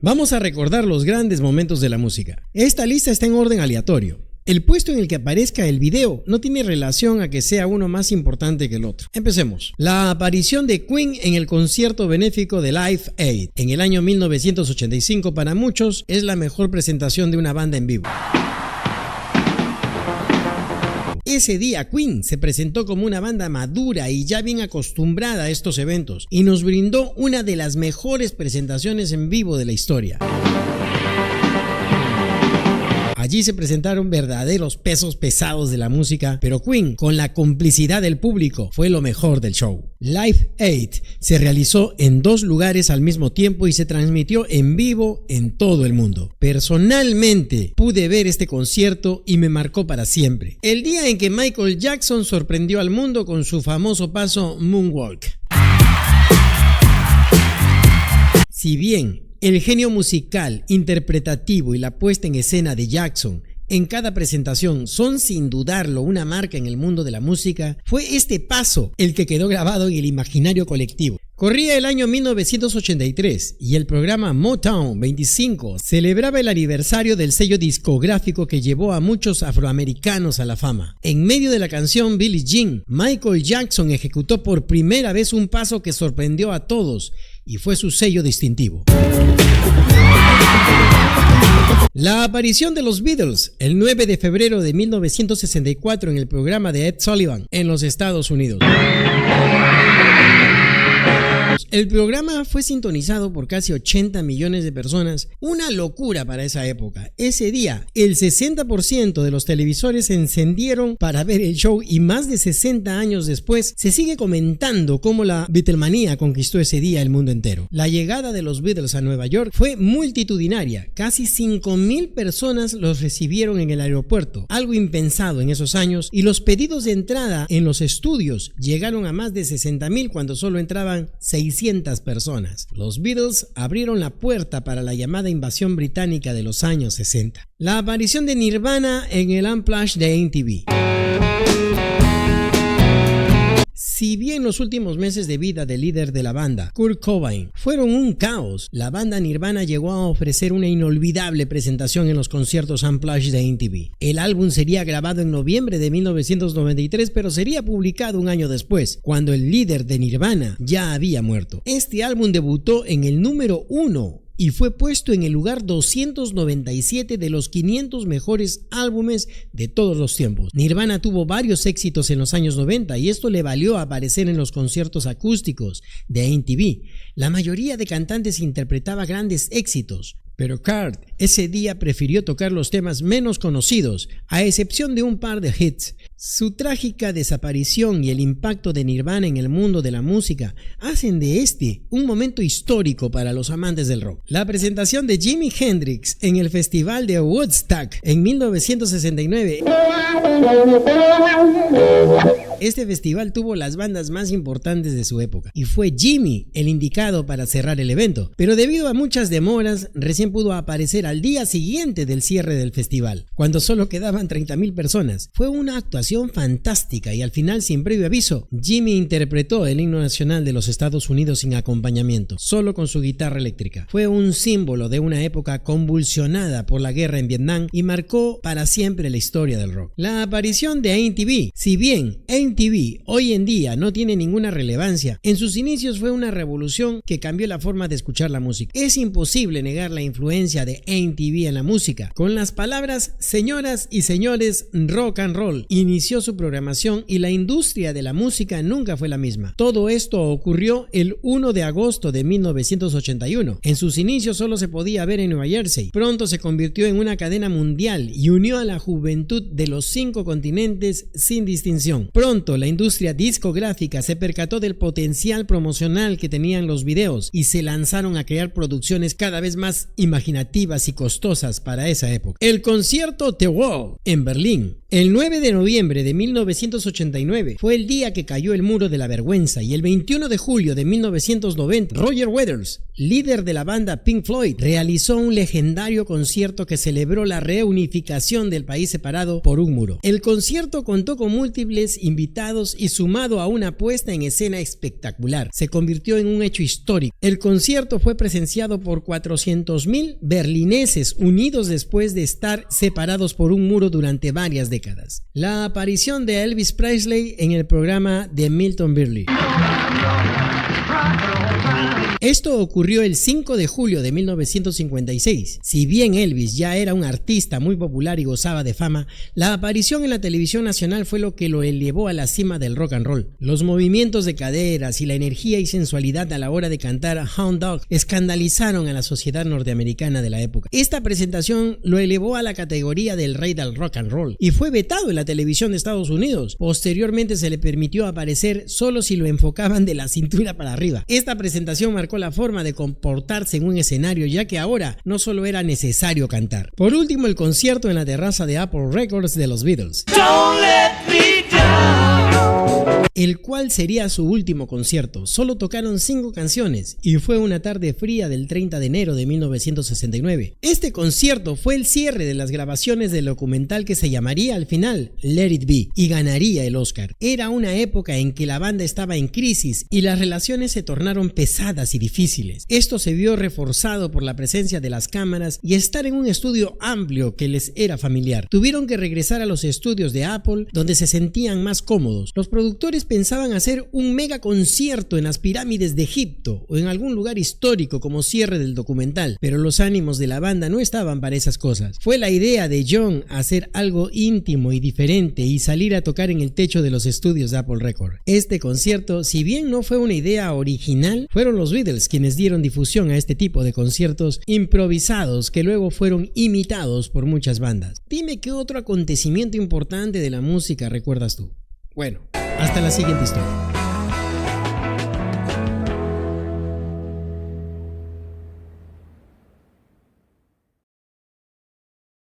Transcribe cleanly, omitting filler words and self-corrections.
Vamos a recordar los grandes momentos de la música. Esta lista está en orden aleatorio. El puesto en el que aparezca el video no tiene relación a que sea uno más importante que el otro. Empecemos. La aparición de Queen en el concierto benéfico de Live Aid en el año 1985 para muchos es la mejor presentación de una banda en vivo. Ese día Queen se presentó como una banda madura y ya bien acostumbrada a estos eventos y nos brindó una de las mejores presentaciones en vivo de la historia. Allí se presentaron verdaderos pesos pesados de la música, pero Queen, con la complicidad del público, fue lo mejor del show. Live Aid se realizó en 2 lugares al mismo tiempo y se transmitió en vivo en todo el mundo. Personalmente pude ver este concierto y me marcó para siempre. El día en que Michael Jackson sorprendió al mundo con su famoso paso Moonwalk. Si bien el genio musical, interpretativo y la puesta en escena de Jackson en cada presentación son sin dudarlo una marca en el mundo de la música, fue este paso el que quedó grabado en el imaginario colectivo. Corría el año 1983 y el programa Motown 25 celebraba el aniversario del sello discográfico que llevó a muchos afroamericanos a la fama. En medio de la canción Billie Jean, Michael Jackson ejecutó por primera vez un paso que sorprendió a todos y fue su sello distintivo. La aparición de los Beatles el 9 de febrero de 1964 en el programa de Ed Sullivan en los Estados Unidos. El programa fue sintonizado por casi 80 millones de personas, una locura para esa época. Ese día, el 60% de los televisores se encendieron para ver el show y más de 60 años después se sigue comentando cómo la Beatlemanía conquistó ese día el mundo entero. La llegada de los Beatles a Nueva York fue multitudinaria, casi 5,000 personas los recibieron en el aeropuerto, algo impensado en esos años, y los pedidos de entrada en los estudios llegaron a más de 60,000 cuando solo entraban 600 personas. Los Beatles abrieron la puerta para la llamada invasión británica de los años 60. La aparición de Nirvana en el Unplugged de MTV. Si bien los últimos meses de vida del líder de la banda, Kurt Cobain, fueron un caos, la banda Nirvana llegó a ofrecer una inolvidable presentación en los conciertos Unplugged de MTV. El álbum sería grabado en noviembre de 1993, pero sería publicado un año después, cuando el líder de Nirvana ya había muerto. Este álbum debutó en el número 1 y fue puesto en el lugar 297 de los 500 mejores álbumes de todos los tiempos. Nirvana tuvo varios éxitos en los años 90 y esto le valió aparecer en los conciertos acústicos de MTV. La mayoría de cantantes interpretaba grandes éxitos, pero Kurt ese día prefirió tocar los temas menos conocidos, a excepción de un par de hits. Su trágica desaparición y el impacto de Nirvana en el mundo de la música hacen de este un momento histórico para los amantes del rock. La presentación de Jimi Hendrix en el Festival de Woodstock en 1969. Este festival tuvo las bandas más importantes de su época y fue Jimi el indicado para cerrar el evento, pero debido a muchas demoras recién pudo aparecer al día siguiente del cierre del festival, cuando solo quedaban 30,000 personas. Fue una actuación fantástica y al final, sin previo aviso, Jimi interpretó el himno nacional de los Estados Unidos sin acompañamiento, solo con su guitarra eléctrica. Fue un símbolo de una época convulsionada por la guerra en Vietnam y marcó para siempre la historia del rock. La aparición de MTV, si bien MTV hoy en día no tiene ninguna relevancia, en sus inicios fue una revolución que cambió la forma de escuchar la música. Es imposible negar la influencia de MTV en la música. Con las palabras "señoras y señores, rock and roll" inició su programación y la industria de la música nunca fue la misma. Todo esto ocurrió el 1 de agosto de 1981. En sus inicios solo se podía ver en Nueva Jersey. Pronto se convirtió en una cadena mundial y unió a la juventud de los 5 continentes sin distinción. Pronto la industria discográfica se percató del potencial promocional que tenían los videos y se lanzaron a crear producciones cada vez más imaginativas y costosas para esa época. El concierto The Wall en Berlín El 9 de noviembre de 1989 fue el día que cayó el muro de la vergüenza y el 21 de julio de 1990 Roger Waters, líder de la banda Pink Floyd, realizó un legendario concierto que celebró la reunificación del país separado por un muro. El concierto contó con múltiples invitados y sumado a una puesta en escena espectacular, se convirtió en un hecho histórico. El concierto fue presenciado por 400.000 berlineses unidos después de estar separados por un muro durante varias décadas. La aparición de Elvis Presley en el programa de Milton Berle. Esto ocurrió el 5 de julio de 1956. Si bien Elvis ya era un artista muy popular y gozaba de fama, la aparición en la televisión nacional fue lo que lo elevó a la cima del rock and roll. Los movimientos de caderas y la energía y sensualidad a la hora de cantar Hound Dog escandalizaron a la sociedad norteamericana de la época. Esta presentación lo elevó a la categoría del rey del rock and roll y fue vetado en la televisión de Estados Unidos. Posteriormente se le permitió aparecer solo si lo enfocaban de la cintura para arriba. Esta presentación marcó la forma de comportarse en un escenario, ya que ahora no solo era necesario cantar. Por último, el concierto en la terraza de Apple Records de los Beatles, el cual sería su último concierto. Solo tocaron 5 canciones y fue una tarde fría del 30 de enero de 1969. Este concierto fue el cierre de las grabaciones del documental que se llamaría al final Let It Be y ganaría el Oscar. Era una época en que la banda estaba en crisis y las relaciones se tornaron pesadas y difíciles. Esto se vio reforzado por la presencia de las cámaras y estar en un estudio amplio que les era familiar. Tuvieron que regresar a los estudios de Apple, donde se sentían más cómodos. Los productores pensaban hacer un mega concierto en las pirámides de Egipto o en algún lugar histórico como cierre del documental, pero los ánimos de la banda no estaban para esas cosas. Fue la idea de John hacer algo íntimo y diferente y salir a tocar en el techo de los estudios de Apple Records. Este concierto, si bien no fue una idea original, fueron los Beatles quienes dieron difusión a este tipo de conciertos improvisados que luego fueron imitados por muchas bandas. Dime qué otro acontecimiento importante de la música recuerdas tú. Bueno, hasta la siguiente historia.